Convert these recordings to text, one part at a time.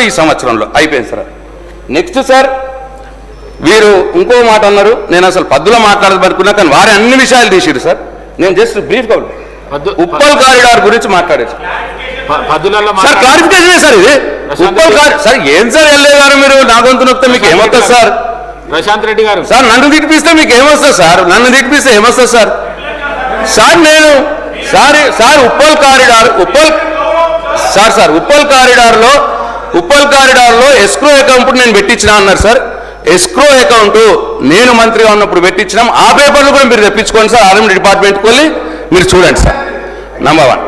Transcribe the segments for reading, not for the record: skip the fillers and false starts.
ఈ సంవత్సరంలో అయిపోయింది సార్. నెక్స్ట్ సార్ వీరు ఇంకో మాట అన్నారు, నేను అసలు పద్దులో మాట్లాడదనుకున్నా కానీ వారి అన్ని విషయాలు తీసిరు సార్. నేను జస్ట్ బ్రీఫ్గా ఉప్పల్ కారిడార్ గురించి మాట్లాడారు సార్. క్లారిఫికేషన్ సార్ ఇది ఉప్పల్ సార్. ఏం సార్ వెళ్ళే గారు మీరు నా గొంతు నొక్కితే మీకు ఏమొస్తుంది సార్? ప్రశాంత్ రెడ్డి గారు సార్ నన్ను తిట్టిపిస్తే మీకు ఏమొస్తుంది సార్? నన్ను తిట్టిపిస్తే ఏమొస్తుంది సార్? సార్ నేను సార్ ఉప్పల్ కారిడార్ ఉప్పల్ కారిడార్లో ఎస్క్రో అకౌంట్ నేను పెట్టించిన అన్నారు సార్. ఎస్క్రో అకౌంట్ నేను మంత్రిగా ఉన్నప్పుడు పెట్టించినాం. ఆ పేపర్లు కూడా మీరు తెప్పించుకోండి సార్. ఆర్ఎం డిపార్ట్మెంట్కి వెళ్ళి మీరు చూడండి సార్. నంబర్ 1.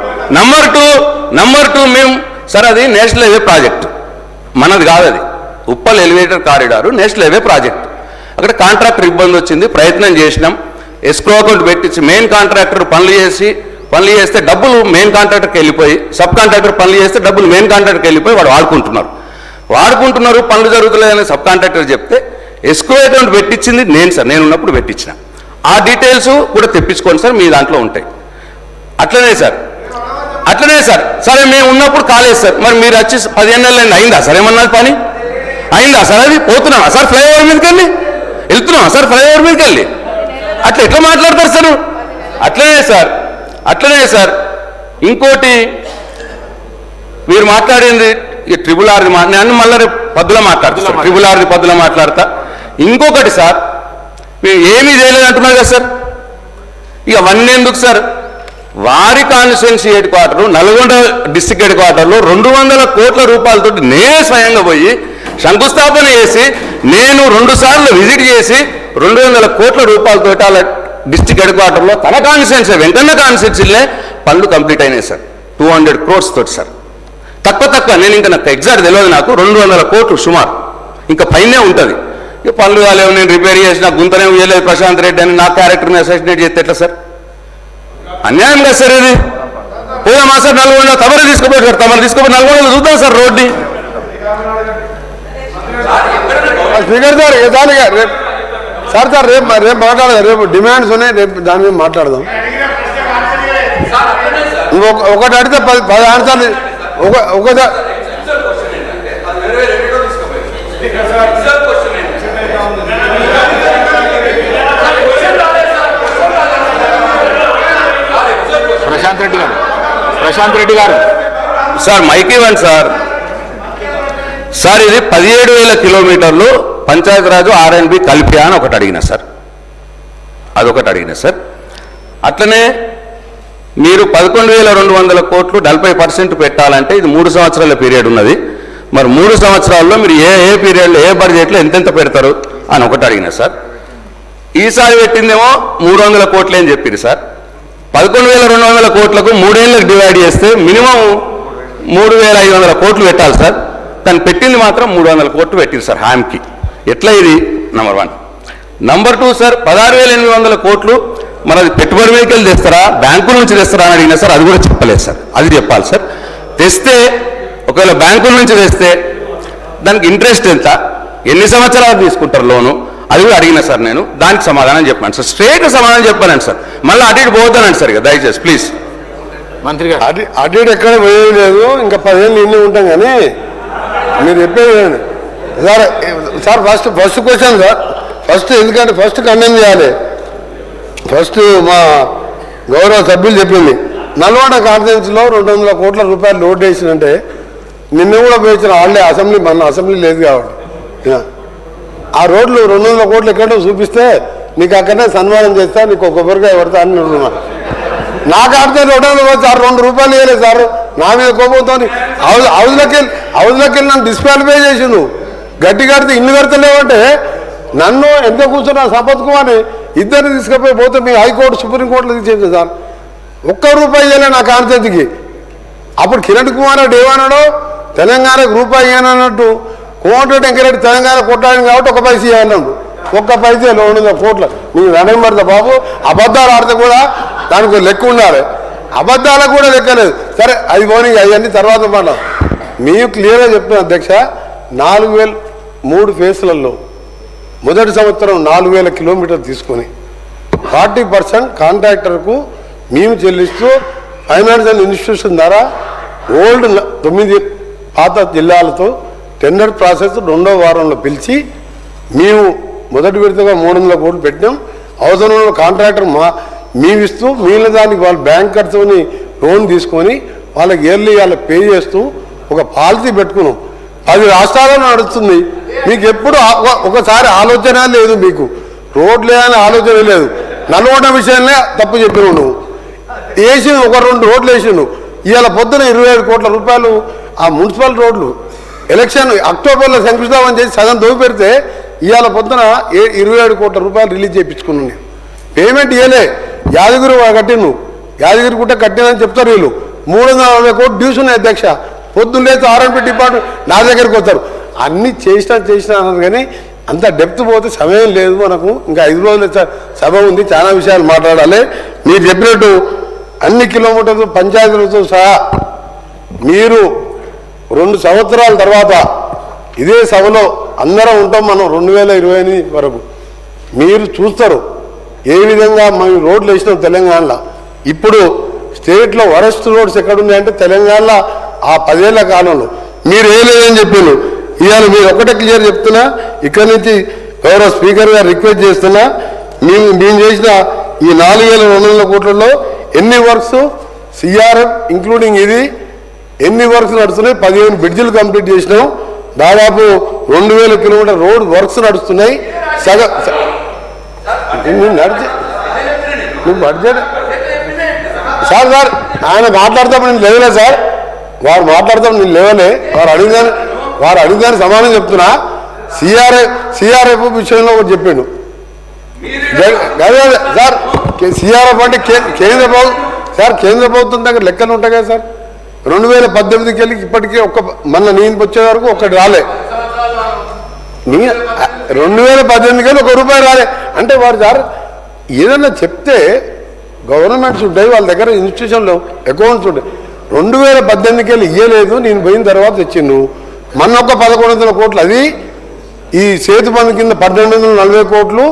నంబర్ 2 మేము సార్ అది నేషనల్ హైవే ప్రాజెక్ట్ మనది కాదు. అది Uppal elevator corridor national highway project. అక్కడ కాంట్రాక్టర్ ఇబ్బంది వచ్చింది, ప్రయత్నం చేసినాం. ఎస్క్రో అకౌంట్ పెట్టించి మెయిన్ కాంట్రాక్టర్ పనులు చేస్తే డబ్బులు మెయిన్ కాంట్రాక్టర్కి వెళ్ళిపోయి, సబ్ కాంట్రాక్టర్ పనులు చేస్తే డబ్బులు మెయిన్ కాంట్రాక్టర్కి వెళ్ళిపోయి వాడు వాడుకుంటున్నారు పనులు జరుగుతున్నాయని సబ్ కాంట్రాక్టర్ చెప్తే ఎస్క్రో అకౌంట్ పెట్టించింది నేను సార్. నేను ఉన్నప్పుడు పెట్టించిన ఆ డీటెయిల్స్ కూడా తెప్పించుకోండి సార్, మీ దాంట్లో ఉంటాయి. అట్లనే సార్ సరే మేము ఉన్నప్పుడు కాలేదు సార్. మరి మీరు వచ్చి 15 నెలలు అయిందా సార్? ఏమన్నది పని అయిందా సార్? అది పోతున్నామా సార్ ఫ్లైఓవర్ మీదకి వెళ్ళి? వెళ్తున్నామా సార్ ఫ్లైఓవర్ మీదకి వెళ్ళి? అట్లా ఎట్లా మాట్లాడతారు సార్? అట్లనే సార్ ఇంకోటి మీరు మాట్లాడింది ట్రిపుల్ ఆర్ది నేను మళ్ళీ రేపు పద్దులో మాట్లాడతా. ట్రిపుల్ ఆర్ది పద్దులో మాట్లాడతా. ఇంకొకటి సార్ మీరు ఏమీ చేయలేదు అంటున్నారు కదా సార్. ఇక అవన్నీ ఎందుకు సార్? వారి constituency head quarter Nalgonda district head క్వార్టర్లో 200 కోట్ల రూపాయలతో నేనే స్వయంగా పోయి శంకుస్థాపన చేసి నేను 2 సార్లు విజిట్ చేసి 200 కోట్ల రూపాయలతో అలా డిస్ట్రిక్ట్ హెడ్ క్వార్టర్లో తన కాన్స్టిట్యున్సీ వెంకన్న కాన్స్టిట్యున్సీలే పనులు కంప్లీట్ అయినాయి సార్. 200 crores తోటి సార్. తక్కువ నేను ఇంకా నాకు ఎగ్జాక్ట్ తెలియదు. నాకు 200 కోట్లు సుమారు, ఇంకా పైనే ఉంటుంది. ఇక పనులు కాలేవు, నేను రిపేర్ చేసిన గుంతనే వేయలేదు ప్రశాంత్ రెడ్డి అని నా క్యారెక్టర్ని అసోసియేట్ చేస్తే ఎట్లా సార్? అన్యాయం కదా సార్ ఇది. పోదామా సార్ నల్గొండ? తమరు తీసుకుపోయి సార్, నల్గొండలో చూద్దాం సార్ రోడ్ని. స్పీకర్ సార్ దానిగా రేపు మాట్లాడదాం. రేపు డిమాండ్స్ ఉన్నాయి, రేపు దాని మీద మాట్లాడదాం. ఒకటి అడిగితే 10 ఆన్సర్లు ఒకసారి. ప్రశాంత్ రెడ్డి గారు సార్ మైక్ ఇవ్వండి సార్. ఇది 17,000 కిలోమీటర్లు పంచాయతీరాజు R&B కలిపి అని ఒకటి అడిగినా సార్. అదొకటి అడిగినా సార్. అట్లనే మీరు 11,200 కోట్లు 40% పెట్టాలంటే ఇది 3 సంవత్సరాల పీరియడ్ ఉన్నది. మరి 3 సంవత్సరాల్లో మీరు ఏ పీరియడ్లో ఏ బడ్జెట్లో ఎంతెంత పెడతారు అని ఒకటి అడిగినా సార్. ఈసారి పెట్టిందేమో 300 కోట్లే అని చెప్పింది సార్. 11,200 కోట్లకు 3 ఏళ్ళకి డివైడ్ చేస్తే మినిమం 3,500 కోట్లు పెట్టాలి సార్. కానీ పెట్టింది మాత్రం 300 కోట్లు పెట్టింది సార్ హామీకి. ఎట్లా ఇది? నంబర్ 1. నంబర్ 2 సార్ 16,800 కోట్లు మరి అది పెట్టుబడి మీదకి తెస్తారా, బ్యాంకుల నుంచి తెస్తారా అని అడిగినా సార్. అది కూడా చెప్పలేదు సార్. అది చెప్పాలి సార్. తెస్తే ఒకవేళ బ్యాంకుల నుంచి తెస్తే దానికి ఇంట్రెస్ట్ ఎంత, ఎన్ని సంవత్సరాలు తీసుకుంటారు లోను, అది కూడా అడిగినా సార్. నేను దానికి సమాధానం చెప్పాను సార్. స్ట్రేట్గా సమాధానం చెప్పానండి సార్. మళ్ళీ అటు ఇటు పోతానండి సార్. ఇక దయచేసి ప్లీజ్. మంత్రి గారు అటు ఇటు ఎక్కడ పోయేది లేదు. ఇంకా 10 ఏళ్ళు ఇన్ని ఉంటాం కానీ మీరు చెప్పేది సార్. First question sir. ఎందుకంటే ఫస్ట్ కండెమ్ చేయాలి. మా గౌరవ సభ్యులు చెప్పింది నల్గొండ కాన్ఫరెన్స్లో 200 కోట్ల రూపాయలు లోడ్ వేసినంటే నిన్న కూడా పోయించిన వాళ్ళే అసెంబ్లీ, మన అసెంబ్లీ లేదు కాబట్టి ఆ రోడ్లు 200 కోట్లు ఎక్కడో చూపిస్తే నీకు అక్కడనే సన్మానం చేస్తా, నీకు ఒక కొబ్బరికాయ పడతా అని అనుకున్నా. నాకు ఆడితే 200 వచ్చి 2 రూపాయలు వేయలేదు సార్. నా మీద కోపంతో హౌస్లోకి వెళ్ళి నన్ను డిస్క్వాలిఫై చేసి నువ్వు గట్టి కడితే ఇల్లు కడతలేవంటే నన్ను ఎంత కూర్చున్నా సంపత్ కుమార్ని ఇద్దరిని తీసుకుపోతే మీ హైకోర్టు సుప్రీంకోర్టులో తీసేది సార్. 1 రూపాయి ఇవ్వలే నా కాన్స్టిట్యూన్సీకి. అప్పుడు కిరణ్ కుమార్ రెడ్డి ఏమన్నాడో తెలంగాణకు రూపాయి ఇవ్వనన్నట్టు కోమటిరెడ్డి వెంకరెడ్డి తెలంగాణ కొట్టాడు కాబట్టి 1 పైసా ఇవ్వాలన్నాడు. 1 పైసే 200 కోట్ల. నీకు రణంబడతా బాబు. అబద్ధాలు ఆడితే కూడా దానికి లెక్క ఉండాలి. అబద్ధాలకు కూడా లెక్కలేదు. సరే అది పోనీ, అవన్నీ తర్వాత మాట. మీకు క్లియర్గా చెప్తున్నా అధ్యక్ష, 3 ఫేజ్లలో మొదటి సంవత్సరం 4,000 కిలోమీటర్లు తీసుకొని 40% కాంట్రాక్టర్కు మేము చెల్లిస్తూ ఫైనాన్షియల్ ఇన్స్టిట్యూషన్ ద్వారా ఓల్డ్ 9 పాత జిల్లాలతో టెండర్ ప్రాసెస్ 2వ వారంలో పిలిచి మేము మొదటి విడతగా 300 కోట్లు పెట్టినాం. అవసరంలో కాంట్రాక్టర్ మేము ఇస్తూ మిగిలిన దానికి వాళ్ళు బ్యాంకర్తోని లోన్ తీసుకొని వాళ్ళకి ఇయర్లీ వాళ్ళకి పే చేస్తూ ఒక పాలసీ పెట్టుకున్నాం. 10 రాష్ట్రాలను నడుస్తుంది. మీకు ఎప్పుడు ఒకసారి ఆలోచన లేదు, మీకు రోడ్లే అని ఆలోచన లేదు. నల్గొండ విషయంలో తప్పు చెప్పినావు నువ్వు. వేసి ఒక 2 రోడ్లు వేసిండు. ఇవాళ పొద్దున 27 కోట్ల రూపాయలు ఆ మున్సిపల్ రోడ్లు ఎలక్షన్ అక్టోబర్లో శంకుస్థాపన చేసి సగం దోవి పెడితే ఇవాళ పొద్దున 27 కోట్ల రూపాయలు రిలీజ్ చేయించుకున్నాను నేను. పేమెంట్ ఇవ్వలే. యాదగిరి కట్టిను, యాదగిరి గుట్ట కట్టినని చెప్తారు వీళ్ళు. 340 కోట్లు డ్యూస్ ఉన్నాయి అధ్యక్ష. పొద్దున్న లేదు ఆర్ఎంపీ డిపార్ట్మెంట్ నా దగ్గరికి వస్తారు. అన్నీ చేసినా అన్నారు కానీ అంత డెప్త్ పోతే సమయం లేదు మనకు. ఇంకా 5 రోజుల సభ ఉంది, చాలా విషయాలు మాట్లాడాలి. మీరు చెప్పినట్టు అన్ని కిలోమీటర్లు పంచాయతీలతో సహా మీరు 2 సంవత్సరాల తర్వాత ఇదే సభలో అందరం ఉంటాం మనం 2028 వరకు. మీరు చూస్తారు ఏ విధంగా మేము రోడ్లు వేసినాం తెలంగాణలో. ఇప్పుడు స్టేట్లో వరస్ట్ రోడ్స్ ఎక్కడున్నాయంటే తెలంగాణలో ఆ 10 ఏళ్ల కాలంలో మీరు వేయలేదని చెప్పాను. ఇవాళ మీరు ఒకటే క్లియర్ చెప్తున్నా, ఇక్కడి నుంచి గౌరవ స్పీకర్ గారు రిక్వెస్ట్ చేస్తున్నా, మేము చేసిన ఈ 4,200 కోట్లలో ఎన్ని వర్క్స్ సిఆర్ఎఫ్ ఇంక్లూడింగ్ ఇది ఎన్ని వర్క్స్ నడుస్తున్నాయి? 15 బ్రిడ్జిలు కంప్లీట్ చేసినాం. దాదాపు 2,000 కిలోమీటర్ రోడ్ వర్క్స్ నడుస్తున్నాయి. నువ్వు బడ్జెట్ సార్ ఆయన మాట్లాడతాం నేను లేవలే సార్, వారు మాట్లాడతాం నేను లేవలే. వారు అడిగిదాన్ని సమాధానం చెప్తున్నా. సిఆర్ఎఫ్ విషయంలో ఒకటి చెప్పిండు సార్. సిఆర్ఎఫ్ అంటే కేంద్ర ప్రభుత్వం దగ్గర లెక్కలు ఉంటాయి కదా సార్. 2018కి వెళ్ళి ఇప్పటికీ మొన్న నేను వచ్చే వరకు ఒక్కటి రాలే. 2018కి వెళ్ళి ₹1 రాలే అంటే వారు సార్ ఏదన్నా చెప్తే గవర్నమెంట్స్ ఉంటాయి, వాళ్ళ దగ్గర ఇన్స్టిట్యూషన్లో అకౌంట్స్ ఉంటాయి. 2018కి వెళ్ళి ఇవ్వలేదు, నేను పోయిన తర్వాత తెచ్చిండు. మొన్న ఒక 1,100 కోట్లు, అది ఈ సేతు బంధు కింద 1,240 కోట్లు